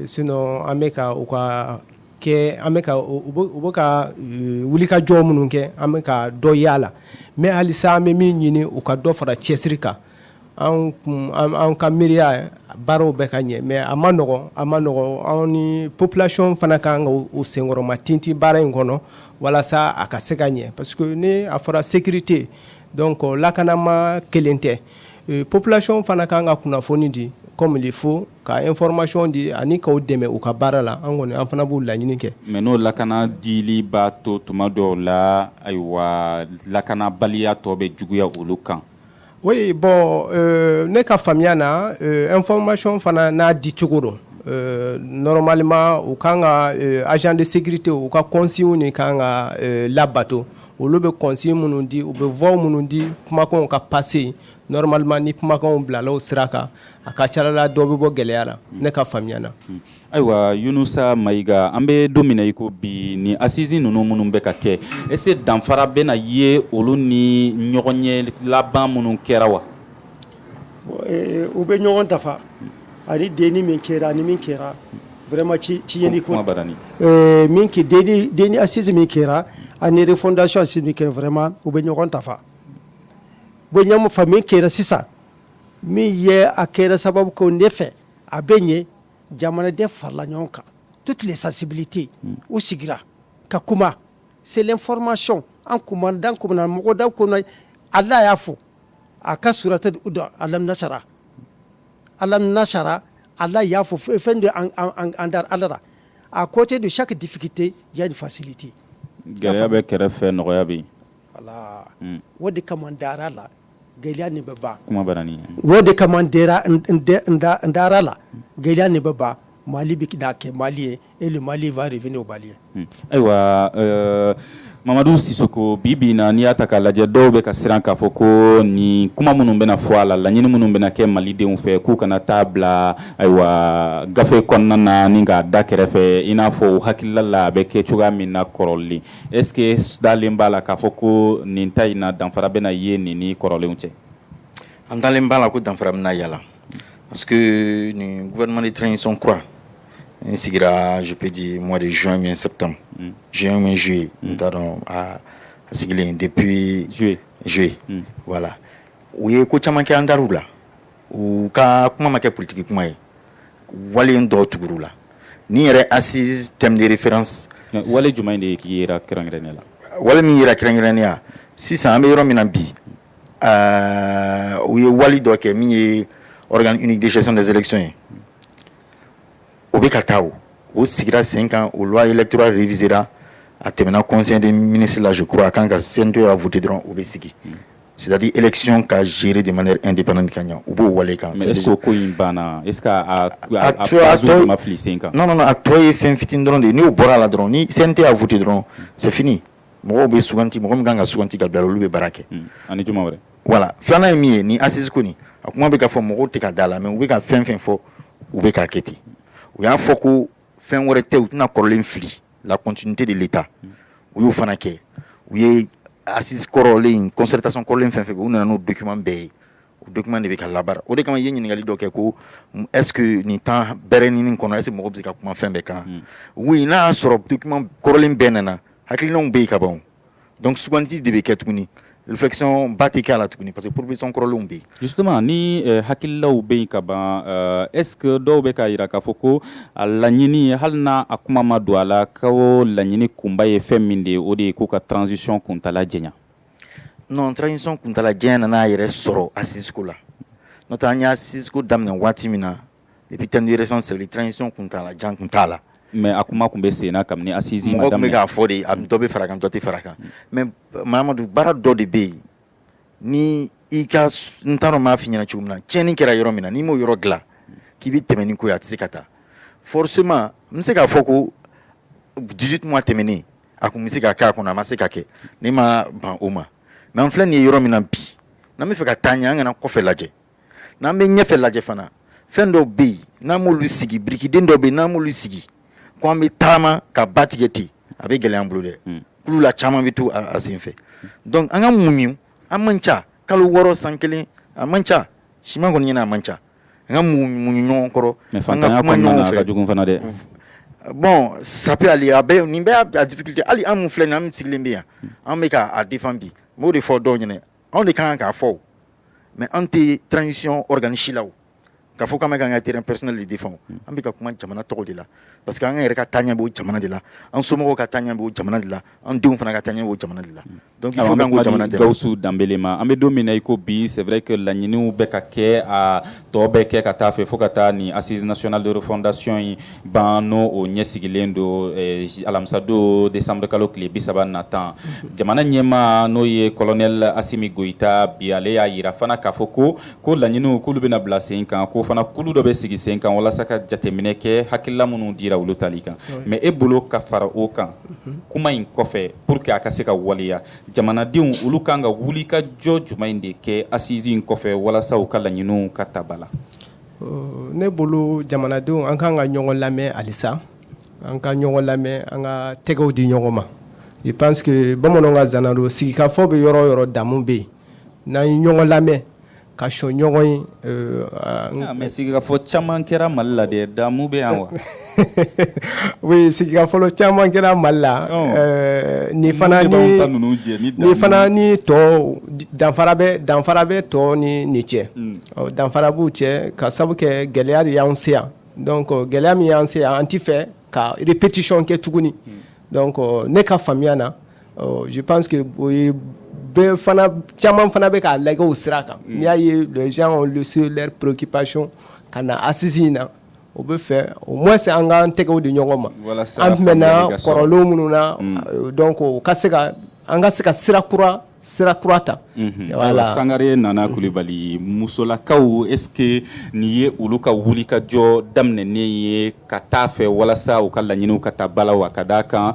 sinon an bɛ ka u ka kɛ an bɛ ka u bɛ ka wulikajɔ minnu kɛ an bɛ ka dɔ y'a la mais halisa an bɛ min ɲini u ka dɔ fara cɛsiri kan an ka miiriya baaraw bɛɛ ka ɲɛ mais a ma nɔgɔn an ni population fana kan ka u senkɔrɔma tinti baara in kɔnɔ walasa a ka se ka ɲɛ parce que ni a fɔra sécurité donc lakanama kelen tɛ population fana kan ka kunnafoni di comme il faut ka information di ani k'aw dɛmɛ u ka baara la an kɔni an fana b'u laɲini kɛ mais n'o lakana dili b'a to tuma dɔw la ayiwa lakanabaliya tɔ bɛ juguya olu kan. Oui, bon ne ka faamuya na information fana n'a di cogo don normalement u kan ka agent de sécurité u ka consigne ni kan ka labato olu bɛ consigne minnu di u bɛ voix minnu di kumakanw ka passer normalement ni kumakanw bilala o sira kan a ka ca la dɔ bɛ bɔ gɛlɛya la ne ka faamuya na. Ayiwa Yunusa Mayiga an bɛ don min na i ko bi ni assise ninnu minnu bɛ ka kɛ est ce que danfara bɛna ye olu ni ɲɔgɔn ye laban minnu kɛra wa. U bɛ ɲɔgɔn dafa ani deni min kɛra ani min kɛra vraiment ci yeli ko min ke deni assise min kɛra ani refondation assise min kɛra vraiment u bɛ ɲɔgɔn dafa bo ɲamu fa min kɛra sisan min ye a kɛra sababu ko ne fɛ a bɛ ɲɛ jamanaden farala ɲɔgɔn kan toutes les sensibilités u sigira ka kuma c'est l'information en commandant commandant mɔgɔ da kɔnɔ Allah y'a fɔ a ka surata alam nasara Allah y'a fɔ fɛn de en dar Allah à côté de chaque difficulté il y a une facilité gɛlɛya bɛ kɛrɛfɛ nɔgɔya bɛ yen voilà o de kama n dara la gɛlɛya nin bɛ ban kuma bɛ na ni o de kama n dara la gɛlɛya nin bɛ ban Mali bɛ n'a kɛ Mali ye et le Mali va revenir au Mali ayiwa Mamadou Sissoko bibi na n'i y'a ta k'a lajɛ dɔw bɛ ka siran k'a fɔ ko ni kuma minnu bɛna fɔ a la laɲini minnu bɛna kɛ malidenw fɛ k'u kana taa bila ayiwa gafe kɔnɔna na ni k'a da kɛrɛfɛ i n'a fɔ u hakilila la a bɛ kɛ cogoya min na kɔrɔlen est-ce que dalen b'a la k'a fɔ ko nin ta in na danfara bɛna ye nin ni kɔrɔlenw cɛ an dalen b'a la ko danfara bɛna yala parce que ni gouvernement de transition croit sigira je peux dire mois de juin mais septembre juin mais juillet pardon à sigilen depuis juillet voilà u ye ko caman kɛ an dar'u la u ka kuma ma kɛ politique kuma ye wale dɔw tugur'u la ni yɛrɛ assise thème de référence wale jumɛn de yera kɛrɛnkɛrɛnnen la wale min yera kɛrɛnkɛrɛnnenya sisan an bɛ yɔrɔ min na bi u ye wali dɔ kɛ min ye organe unique de gestion des élections ye o bɛ ka taa o sigira sen kan o loi électorale révisera a tɛmɛna conseil des ministres là je crois kan ka CNT a voté dɔrɔn o bɛ sigi c'est-à-dire élection ka gérer de manière indépendante ka ɲa u b'o wale kan mais est-ce que ko in banna est-ce que a tɔ ma fili sen kan non a tɔ ye fɛn fitinin dɔrɔn de n'o bɔra la dɔrɔn ni CNT a voté dɔrɔn c'est fini mɔgɔw bɛ suganti mɔgɔ min kan ka suganti ka bila olu bɛ baara kɛ ani juma wɛrɛ voilà filanan ye min ye ni assise ko nin a kuma bɛ ka fɔ mɔgɔw tɛ ka da la mais u bɛ ka fɛn fɔ u bɛ k'a kɛ ten u y'a fɔ ko fɛn wɛrɛ tɛ u tɛna kɔrɔlen fili la continuité de l'État u y'o fana kɛ u ye assise kɔrɔlen concertation kɔrɔlen fɛn fɛn u nana n'o document bɛɛ ye o document de bɛ ka labaara o de kama i ye ɲininkali dɔ kɛ ko est-ce que nin temps bɛrɛ ɲini kɔnɔ est-ce que mɔgɔ bɛ se ka kuma fɛn bɛɛ kan oui n'a y'a sɔrɔ document kɔrɔlen bɛɛ nana hakilinaw bɛ yen ka ban donc suganti de bɛ kɛ tuguni réflexion ba tɛ kɛ a la tuguni parce que proposition kɔrɔlenw bɛ yen justement ni hakililaw bɛ yen ka ban est-ce que dɔw bɛ k'a jira k'a fɔ ko a laɲini hali n'a a kuma ma don a la ko laɲini kunba ye fɛn min de ye o de ye k'u ka transition kuntala jɛnya non transition kuntala jɛnya nana a yɛrɛ sɔrɔ assise ko la n'o tɛ an ye assise ko daminɛ waati min na depuis temps de récence c'est transition kuntala jan kun t'a la mais a kuma kun bɛ sen na kabini assise ma daminɛ mɔgɔ kun bɛ k'a fɔ de dɔ bɛ fara kan dɔ tɛ fara kan mais Mahamadu baara dɔ de bɛ yen ni i ka n t'a dɔn n b'a f'i ɲɛna cogo min na tiɲɛni kɛra yɔrɔ min na n'i m'o yɔrɔ dilan k'i bɛ tɛmɛ ni ko ye a tɛ se ka taa forcément n bɛ se k'a fɔ ko 18 mois tɛmɛnen a kun bɛ se ka kɛ a kɔnɔ a ma se ka kɛ ne ma ban o ma mais an filɛ nin ye yɔrɔ min na bi n'an bɛ fɛ ka taa ɲɛ an kana kɔfɛ lajɛ n'an bɛ ɲɛfɛ lajɛ fana fɛn dɔw bɛ yen n'an m'olu sigi birikiden dɔw bɛ yen n'an m'olu sigi ko an bɛ taama ka ba tigɛ ten a bɛ gɛlɛya an bolo dɛ kulu la caman bɛ to a sen fɛ donc an ka muɲu an man ca kalo 6 san 1 a man ca siman kɔni ɲɛna a man ca an ka muɲu ɲɔgɔn kɔrɔ an ka kuma ɲɔgɔn fɛ ka jugu fana dɛ bon ça peut aller nin bɛɛ y'a difficulté hali an mun filɛ nin an sigilen bɛ yan an bɛ k'a défendre bi n b'o de fɔ dɔw ɲɛna anw de kan k'a fɔ mais an tɛ transition organise si la o k'a fɔ k'an bɛ k'an ka terrain personnel de défend an bɛ ka kuma jamana tɔgɔ de la parce que an yɛrɛ ka taaɲɛ b'o jamana de la an somɔgɔw ka taaɲɛ b'o jamana de la an denw fana ka taaɲɛ b'o jamana de la donc il faut k'an k'o jamana de la Gawusu Danbele ma an bɛ don min na i ko bi c'est vrai que laɲiniw bɛ ka kɛ a tɔ bɛ kɛ ka taa fɛ fo ka taa ni assise nationale de refondation in ban n'o o ɲɛsigilen don alamisa don décembre kalo tile 30 natan jamana ɲɛmaa n'o ye colonel Asimi Goïta bi ale y'a jira fana k'a fɔ ko laɲiniw k'olu bɛna bila sen kan ko fana kulu dɔ bɛ sigi sen kan walasa ka jateminɛ kɛ hakilila minnu dira olu tali kan mais e bolo ka fara o kan kuma in kɔfɛ pour que a ka se ka waleya jamanadenw olu kan ka wuli ka jɔ jumɛn de kɛ assise in kɔfɛ walasa u ka laɲiniw ka tabala ne bolo jamanadenw an kan ka ɲɔgɔn lamɛn halisa an ka ɲɔgɔn lamɛn an ka tɛgɛw di ɲɔgɔn ma je pense que bamananw ka zana don sigikafɔ bɛ yɔrɔ o yɔrɔ damu bɛ yen n'an ye ɲɔgɔn lamɛn ka sɔn ɲɔgɔn ye mais sigikafɔ caman kɛra Mali la dɛ damu bɛ yan wa oui sigikafɔ caman kɛra Mali la ni fana ni tɔ danfara bɛ tɔ ni cɛ danfara b'u cɛ ka sabu kɛ gɛlɛya de y'an se yan donc gɛlɛya min y'an se yan an ti fɛ ka répétition kɛ tuguni Donc ne ka faamuya na je pense que bɛɛ fana caman fana bɛ k'a lajɛ o sira kan n'i y'a ye les gens ont laissé leurs préoccupations ka na assise in na o bɛ fɛ au moins an k'an tɛgɛw di ɲɔgɔn ma an tɛmɛna kɔrɔlenw minnu na donc o ka se ka an ka se ka sira kura ta. Voilà. Sangare Nana Coulibaly musolakaw est-ce que ni ye olu ka wuli ka jɔ daminɛnen ye ka taa fɛ walasa u ka laɲiniw ka taa bala wa ka d'a kan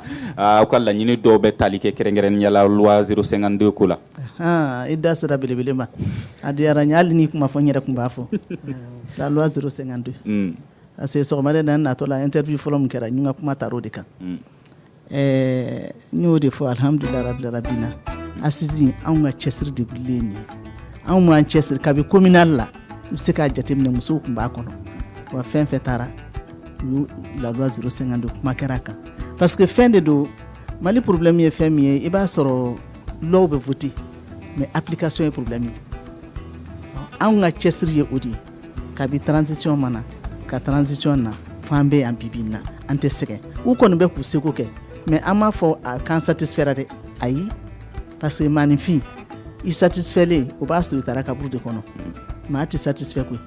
u ka laɲini dɔw bɛ tali kɛ kɛrɛnkɛrɛnnenya la loi 052 ko la. I da sera belebele ma a diyara n ye hali ni kuma fɔ n yɛrɛ tun b'a fɔ la loi 052 parce que sɔgɔmada na natɔ la interview fɔlɔ min kɛra n ka kuma taara o de kan n y'o de fɔ alhamdulilayi rabbil alamin assise anw ka cɛsiri de wililen ye anw m'an cɛsiri kabi communal la i bɛ se k'a jateminɛ musow tun b'a kɔnɔ wa fɛn fɛn taara la loi 052 kuma kɛra a kan parce que fɛn de don Mali problème ye fɛn min ye i b'a sɔrɔ loi bɛ voter mais application ye problème ye anw ka cɛsiri ye o de ye kabi transition mana ka transition na fo an bɛ yan bi na an tɛ sɛgɛn u kɔni bɛ k'u seko kɛ mais an m'a fɔ a kan satisfaire dɛ ayi parce que maninfin i satisfailen o b'a sɔrɔ i taara kaburu de kɔnɔ maa tɛ satisfait koyi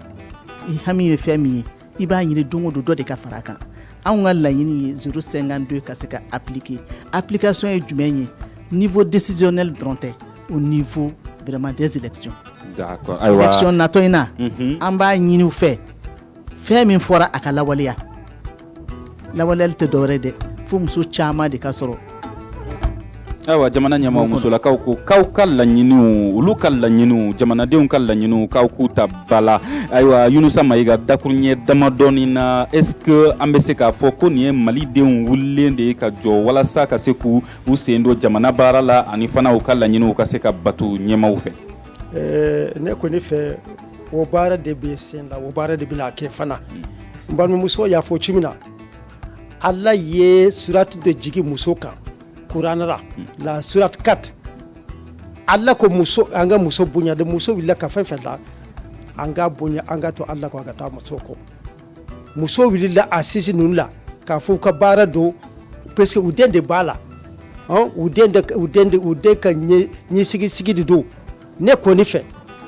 i hami ye fɛn min ye i b'a ɲini don o don dɔ de ka fara a kan anw ka laɲini ye 052 ka se ka appliquer application ye jumɛn ye niveau décisionnel dɔrɔn tɛ au niveau vraiment des élections. D'accord. Élection natɔ in na an b'a ɲini u fɛ fɛn min fɔra a ka lawaleya lawaleyali tɛ dɔwɛrɛ dɛ fo muso caman de ka sɔrɔ. Ayiwa jamana ɲɛmaaw musolakaw ko k'aw ka laɲiniw olu ka laɲiniw jamanadenw ka laɲiniw k'aw k'u ta bala ayiwa Yunusa Mayiga dakuruɲɛ damadɔni na est-ce que an bɛ se k'a fɔ ko nin ye malidenw wulilen de ye ka jɔ walasa ka se k'u sen don jamana baara la ani fana u ka laɲiniw ka se ka batu ɲɛmaaw fɛ. Ne kɔni fɛ o baara de bɛ sen la o baara de bɛna kɛ fana n balimamuso y'a fɔ cogo min na Ala ye suratu de jigi muso kan Kuranara la surat 4 Allah ko muso an ka muso bonya de muso wulila ka fɛn fɛn la an ka bonya an ka to Allah ko a ka taa muso kɔ muso wulila assise ninnu la k'a fɔ u ka baara don parce que u den de b'a la u den ka ɲɛsigi de don ne kɔni fɛ.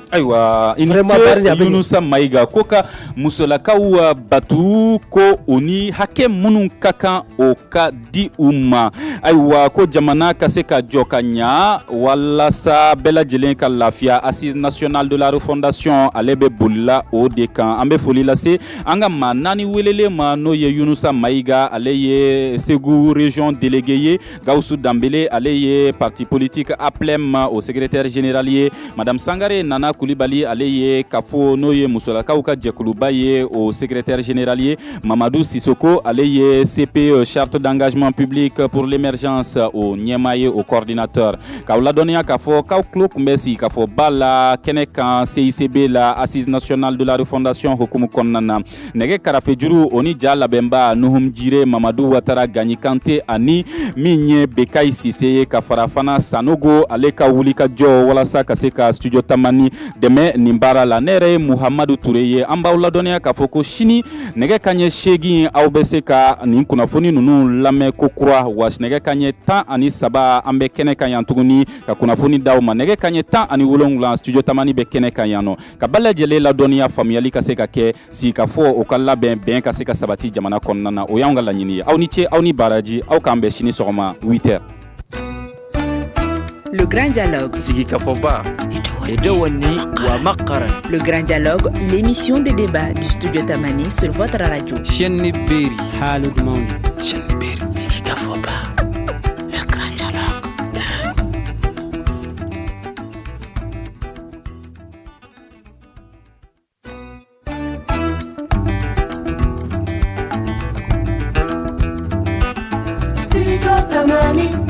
Ayiwa i ni ce Yunusa Mayiga ko ka musolakaw batu ko o ni hakɛ minnu ka kan o ka di u ma ayiwa ko jamana ka se ka jɔ ka ɲa walasa bɛɛ lajɛlen ka lafiya assise nationale de la refondation ale bɛ bolila o de kan an bɛ foli lase an ka maa naani welelen ma n'o ye Yunusa Mayiga ale ye Segu région délégué ye Gawusu Danbele ale ye parti politique APLEM au secrétaire général ye Madame Sangare Nana Coulibaly ale ye kafo n'o ye musolakaw ka jɛkuluba ye au secrétaire général ye Mamadou Sissoko ale ye CPE charte d'engagement public pour l'émergence au ɲɛma ye au coordinateur k'aw ladɔnniya k'a fɔ k'aw tulo kun bɛ sigi k'a fɔ ba la kɛnɛ kan CICB la assise nationale de la refondation hukumu kɔnɔna na nɛgɛ karafejuru o ni ja labɛnba Nuhum Jire Mamadou Watara Gagny Kante ani min ye Bekayi Sise ye ka fara fana Sanogo ale ka wuli ka jɔ walasa ka se ka studio Tamani dɛmɛ nin baara la ne yɛrɛ ye Muhamadu Ture ye an b'aw ladɔnniya k'a fɔ ko sini nɛgɛ kaɲɛ 8 aw bɛ se ka nin kunnafoni ninnu lamɛn ko kura wa nɛgɛ kaɲɛ 13 an bɛ kɛnɛ kan yan tuguni ka kunnafoni d'aw ma nɛgɛ kaɲɛ 17 studio Tamani bɛ kɛnɛ kan yan nɔ ka bɛɛ lajɛlen ladɔnniya faamuyali ka se ka kɛ sigikafɔ o ka labɛn bɛn ka se ka sabati jamana kɔnɔna na o y'anw ka laɲini ye aw ni ce aw ni baraji aw k'an bɛn sini sɔgɔma 8h. Le Grand Dialogue. Sigikafoba. Edewani wa Makaran. Le Grand Dialogue, l'émission de débat du studio Tamani sur votre radio. Chenni Beri. Halud Mauni. Chenni Beri. Sigikafoba. Le Grand Dialogue. Studio Tamani.